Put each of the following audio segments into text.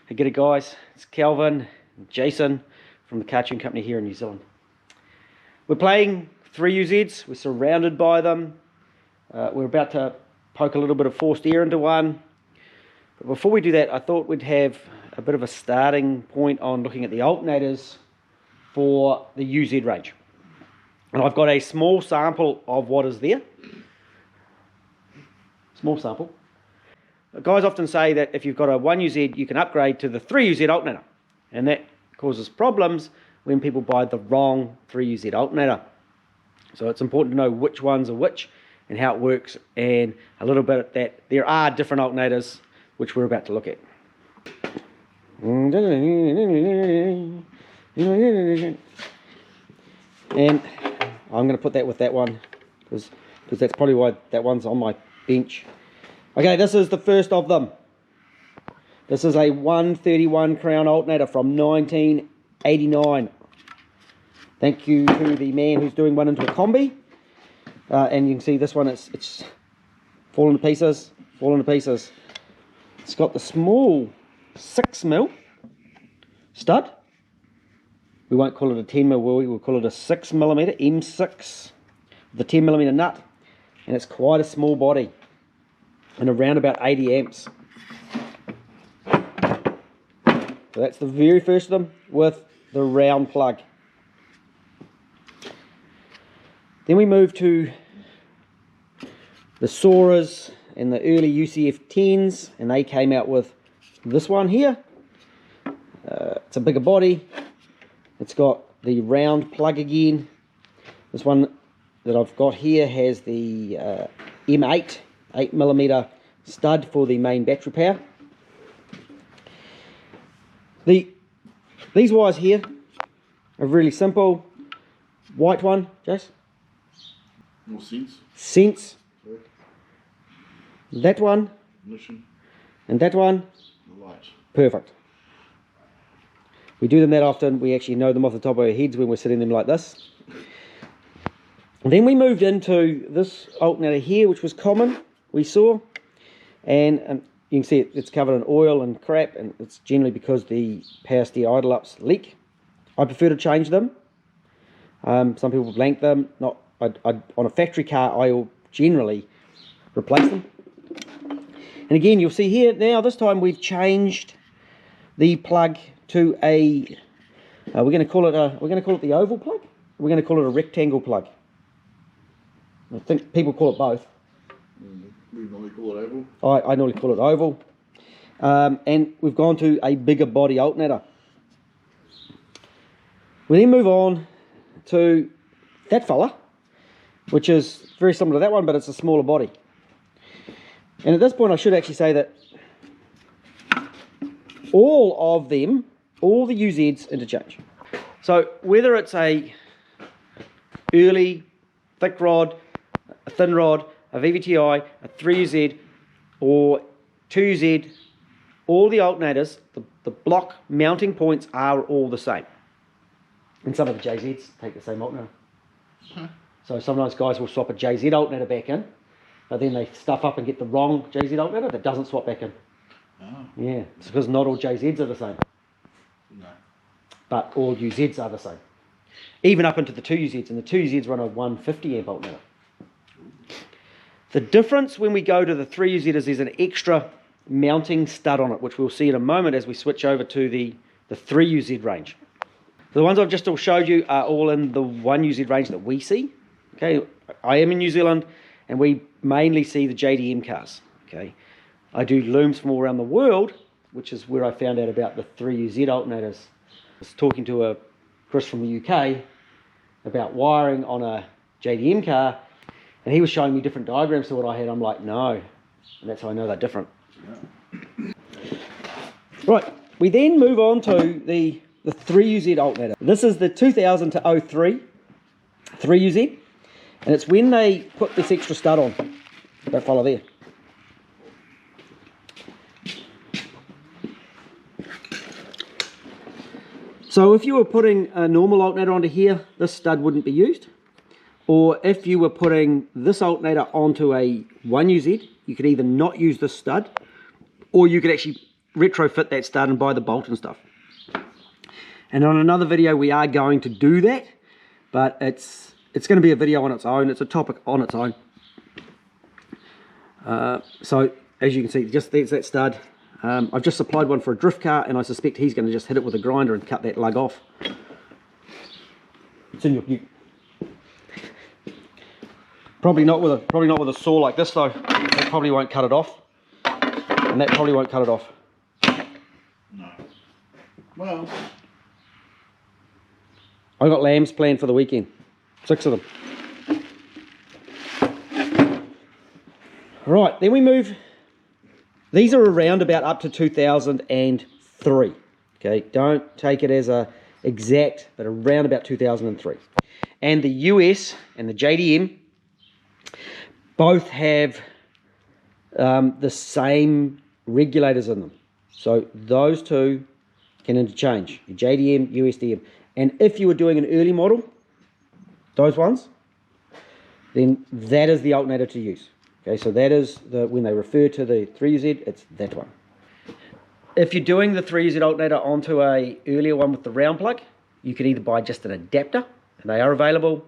Hey, g'day guys, it's Calvin and Jason from the Cartoon Company here in New Zealand. We're playing 3UZs, we're surrounded by them. We're about to poke a little bit of forced air into one. But before we do that, I thought we'd have a bit of a starting point on looking at the alternators for the UZ range. And I've got a small sample of what is there. Small sample. Guys often say that if you've got a 1UZ, you can upgrade to the 3UZ alternator. And that causes problems when people buy the wrong 3UZ alternator. So it's important to know which ones are which and how it works, and a little bit that there are different alternators which we're about to look at. And I'm going to put that with that one because that's probably why that one's on my bench. Okay, this is the first of them. This is a 131 crown alternator from 1989. Thank you to the man who's doing one into a combi. And you can see this one, it's falling to pieces, It's got the small 6mm stud. We won't call it a 10mm, will we? We'll call it a 6mm M6 with a 10mm nut. And it's quite a small body. And around about 80 amps. So that's the very first of them with the round plug. Then we move to the Soras and the early UCF 10s, and they came out with this one here. It's a bigger body. It's got the round plug again. This one that I've got here has the M8 8mm stud for the main battery power. These wires here are really simple. White one, Jace? More sense. Sense. Sorry. That one. Ignition. And that one. The light. Perfect. We do them that often, we actually know them off the top of our heads when we're setting them like this. And then we moved into this alternator here, which was common, we saw. And you can see it's covered in oil and crap, and it's generally because the power steer idle ups leak. I prefer to change them. Some people blank them. On a factory car, I will generally replace them. And again, you'll see here now, this time we've changed the plug to a. We're going to call it the oval plug. We're going to call it a rectangle plug. I think people call it both. We normally call it oval. I normally call it oval. And we've gone to a bigger body alternator. We then move on to that fella, which is very similar to that one, but it's a smaller body. And at this point I should actually say that all of them, all the UZs interchange. So whether it's a early thick rod, a thin rod, a VVTi, a 3UZ or 2UZ, all the alternators, the block mounting points are all the same. And some of the JZs take the same alternator. So sometimes guys will swap a JZ alternator back in, but then they stuff up and get the wrong JZ alternator that doesn't swap back in. Oh. Yeah, it's because not all JZs are the same. No. But all UZs are the same. Even up into the 2UZs, and the 2UZs run a 150 amp alternator. The difference when we go to the 3UZ is there's an extra mounting stud on it, which we'll see in a moment as we switch over to the 3UZ range. The ones I've just all showed you are all in the 1UZ range that we see. Okay, I am in New Zealand, and we mainly see the JDM cars. Okay, I do looms from all around the world, which is where I found out about the 3UZ alternators. I was talking to Chris from the UK about wiring on a JDM car, and he was showing me different diagrams to what I had. I'm like, no, and that's how I know they're different. Yeah. Right, we then move on to the 3UZ alternator. This is the 2000 to 03 3UZ, and it's when they put this extra stud on, that fella there. So if you were putting a normal alternator onto here, this stud wouldn't be used. Or if you were putting this alternator onto a 1UZ, you could either not use this stud, or you could actually retrofit that stud and buy the bolt and stuff. And on another video we are going to do that, but it's going to be a video on its own. It's a topic on its own. So as you can see, just there's that stud. I've just supplied one for a drift car, and I suspect he's going to just hit it with a grinder and cut that lug off. It's in your ute. Probably not with a saw like this though. That probably won't cut it off, and that probably won't cut it off. No. Well, I got lambs planned for the weekend, 6 of them. Right, then we move. These are around about up to 2003. Okay, don't take it as a exact, but around about 2003. And the US and the JDM both have the same regulators in them. So those two can interchange, JDM, USDM. And if you were doing an early model, those ones, then that is the alternator to use. Okay, so that is when they refer to the 3UZ, it's that one. If you're doing the 3UZ alternator onto a earlier one with the round plug, you can either buy just an adapter, and they are available,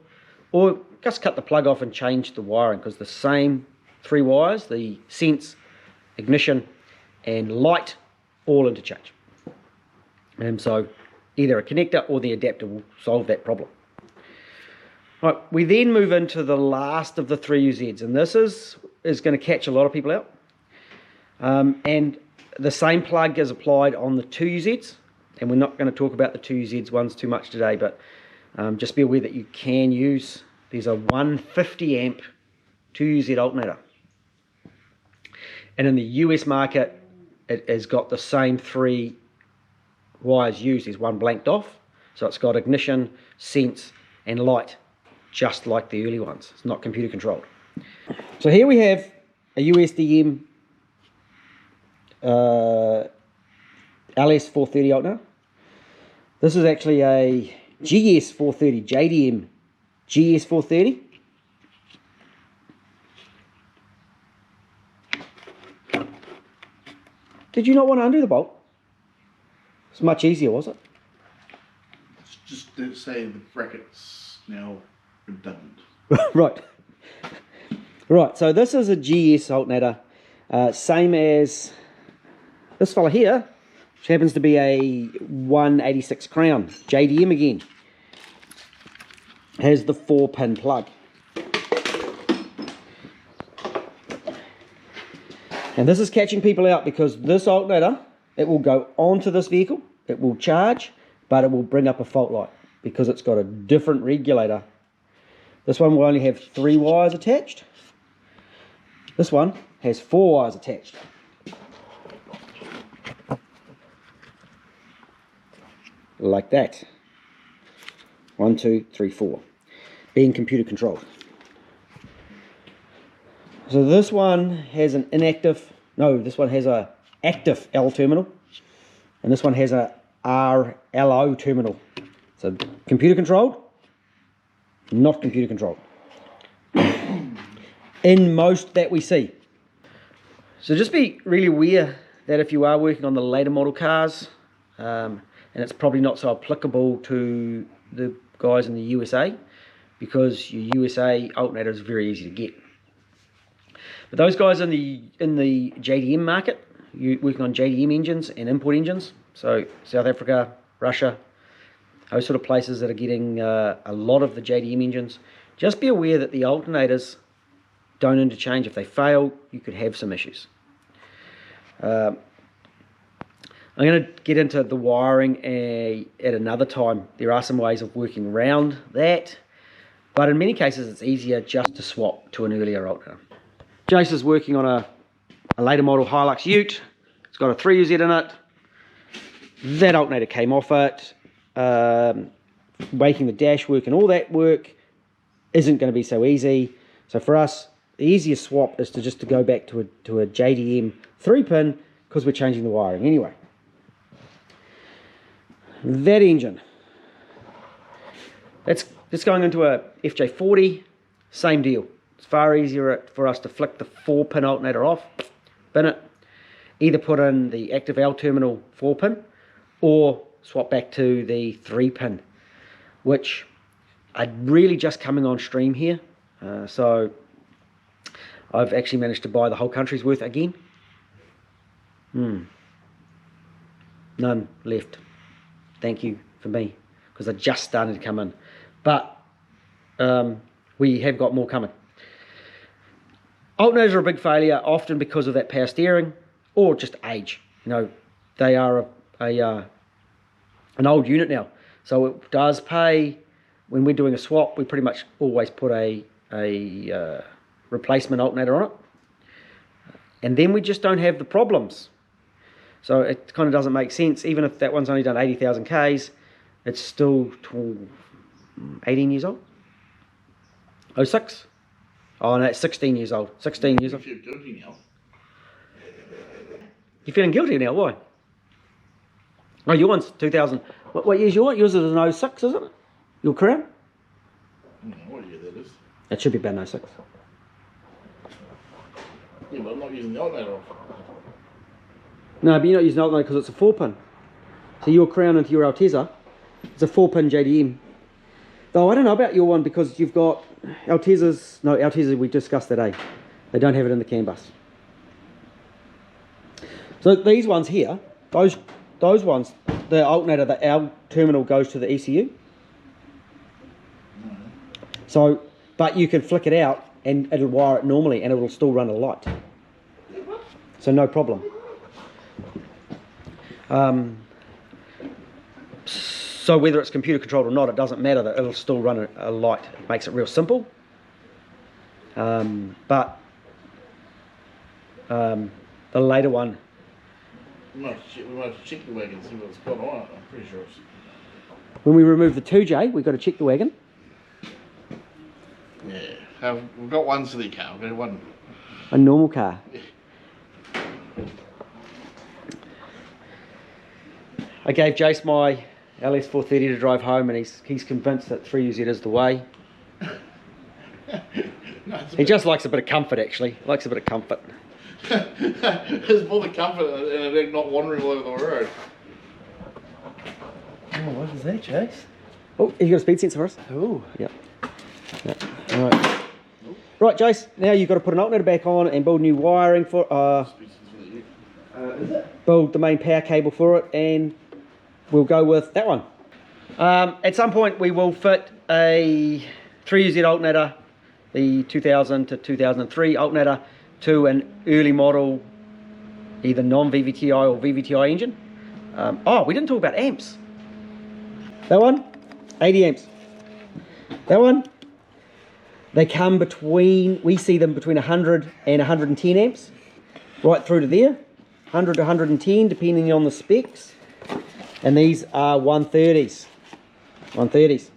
or just cut the plug off and change the wiring, because the same 3 wires, the sense, ignition, and light, all interchange. And so either a connector or the adapter will solve that problem. Right, we then move into the last of the 3UZs, and this is going to catch a lot of people out. And the same plug is applied on the 2UZs, and we're not going to talk about the 2UZs ones too much today, but just be aware that you can use, there's a 150 amp 2UZ alternator. And in the US market, it has got the same 3 wires used. There's one blanked off, so it's got ignition, sense, and light, just like the early ones. It's not computer controlled. So here we have a USDM LS430 alternator. This is actually a GS430, JDM GS430. Did you not want to undo the bolt? It's much easier, was it? just to say the brackets now redundant. Right. Right, so this is a GS alternator, same as this fella here, which happens to be a 186 Crown, JDM again. Has the 4-pin plug. And this is catching people out because this alternator, it will go onto this vehicle, it will charge, but it will bring up a fault light because it's got a different regulator. This one will only have 3 wires attached. This one has 4 wires attached. Like that. 1, 2, 3, 4. Being computer controlled. So this one has an inactive, no, this one has a active L terminal, and this one has a RLO terminal. So computer controlled, not computer controlled. In most that we see. So just be really aware that if you are working on the later model cars, and it's probably not so applicable to the guys in the USA, because your USA alternator is very easy to get. But those guys in the JDM market, you're working on JDM engines and import engines, so South Africa, Russia, those sort of places that are getting a lot of the JDM engines, just be aware that the alternators don't interchange. If they fail, you could have some issues. I'm going to get into the wiring at another time. There are some ways of working around that, but in many cases it's easier just to swap to an earlier alternator. Jace is working on a later model Hilux Ute. It's got a 3UZ in it. That alternator came off it. Making the dash work and all that work isn't going to be so easy. So for us, the easiest swap is to go back to a JDM 3-pin because we're changing the wiring anyway. That engine, that's going into a FJ40, same deal. It's far easier for us to flick the 4-pin alternator off, bin it, either put in the active L terminal 4-pin or swap back to the 3-pin, which are really just coming on stream here. So I've actually managed to buy the whole country's worth again. None left. Thank you for me, because they're just starting to come in. But we have got more coming. Alternators are a big failure, often because of that power steering or just age. You know, they are an old unit now, so it does pay. When we're doing a swap, we pretty much always put a replacement alternator on it, and then we just don't have the problems. So it kind of doesn't make sense. Even if that one's only done 80,000 Ks, it's still 18 years old. 06? Oh no, it's 16 years old. 16 years old. You feel guilty now. You're feeling guilty now? Why? Oh, your one's 2000. What year's your one? Yours is an 06, isn't it? Your Crown? I don't know what year that is. It should be about 06. Yeah, but I'm not using the alternator. No, but you're not using alternator because it's a 4-pin. So your Crown into your Alteza, it's a 4-pin JDM. Though I don't know about your one, because you've got Altezas. No, Altezas we discussed today. They don't have it in the CAN bus. So these ones here, those ones, the alternator, the L terminal goes to the ECU. So, but you can flick it out and it'll wire it normally and it will still run a light. So no problem. So whether it's computer controlled or not, it doesn't matter, that it'll still run a light. It makes it real simple. But the later one, We might have to check the wagon and see what's going on. I'm pretty sure it's... when we remove the 2J, we've got to check the wagon. Yeah, we've got one silly car. We've got one. A normal car. Yeah. I gave Jace my LS430 to drive home, and he's convinced that 3UZ is the way. No, He just likes a bit of comfort, actually. Likes a bit of comfort. It's more the comfort and it not wandering all over the road. Oh, what is that, Chase? Oh, you got a speed sensor for us? Oh. Yep. All right. Right, Jace, now you've got to put an alternator back on and build new wiring for Is it? build the main power cable for it, and we'll go with that one. At some point we will fit a 3UZ alternator, the 2000 to 2003 alternator, to an early model, either non-VVTi or VVTi engine. Oh, we didn't talk about amps. That one, 80 amps. That one, they come between, we see them between 100 and 110 amps, right through to there, 100 to 110 depending on the specs. And these are 130s. 130s.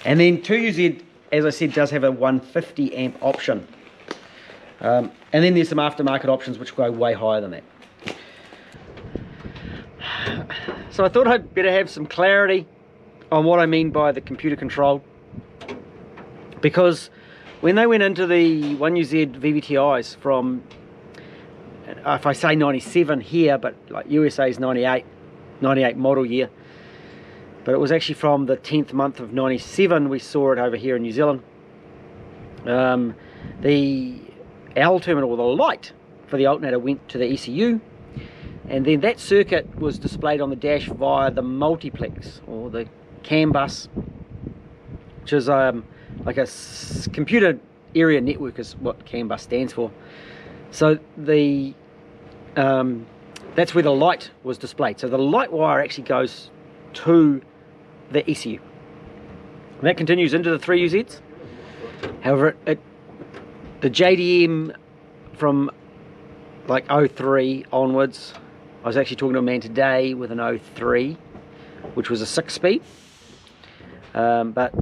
And then 2UZ, as I said, does have a 150 amp option. And then there's some aftermarket options which go way higher than that. So I thought I'd better have some clarity on what I mean by the computer controlled. Because when they went into the 1UZ VVTIs from, if I say 97 here, but like USA is 98 model year, but it was actually from the 10th month of 97 we saw it over here in New Zealand. The L terminal, the light for the alternator, went to the ECU, and then that circuit was displayed on the dash via the multiplex or the CAN bus, which is like a computer area network is what CAN bus stands for. So the that's where the light was displayed. So the light wire actually goes to the ECU. And that continues into the 3UZs. However, the JDM from like 03 onwards, I was actually talking to a man today with an 03, which was a 6-speed. But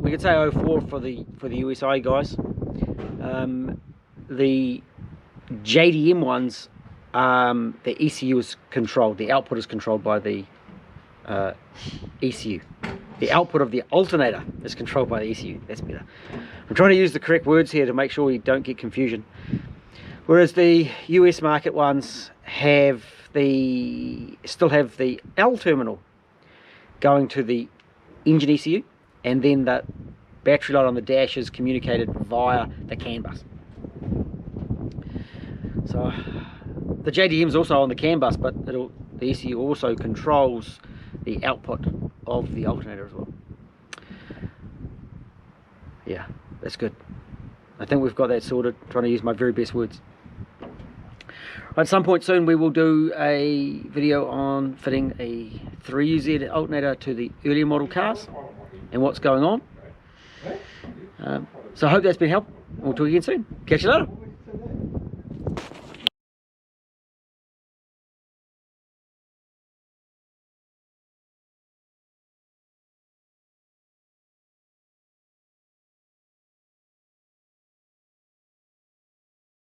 we could say 04 for the USA guys. The JDM ones, the ECU is controlled, the output is controlled by the ECU. The output of the alternator is controlled by the ECU. That's better. I'm trying to use the correct words here to make sure we don't get confusion. Whereas the US market ones still have the L terminal going to the engine ECU, and then the battery light on the dash is communicated via the CAN bus. So the JDM is also on the CAN bus, but the ECU also controls the output of the alternator as well. Yeah, that's good. I think we've got that sorted. Trying to use my very best words. At some point soon we will do a video on fitting a 3UZ alternator to the earlier model cars and what's going on. So I hope that's been helpful. We'll talk again soon. Catch you later.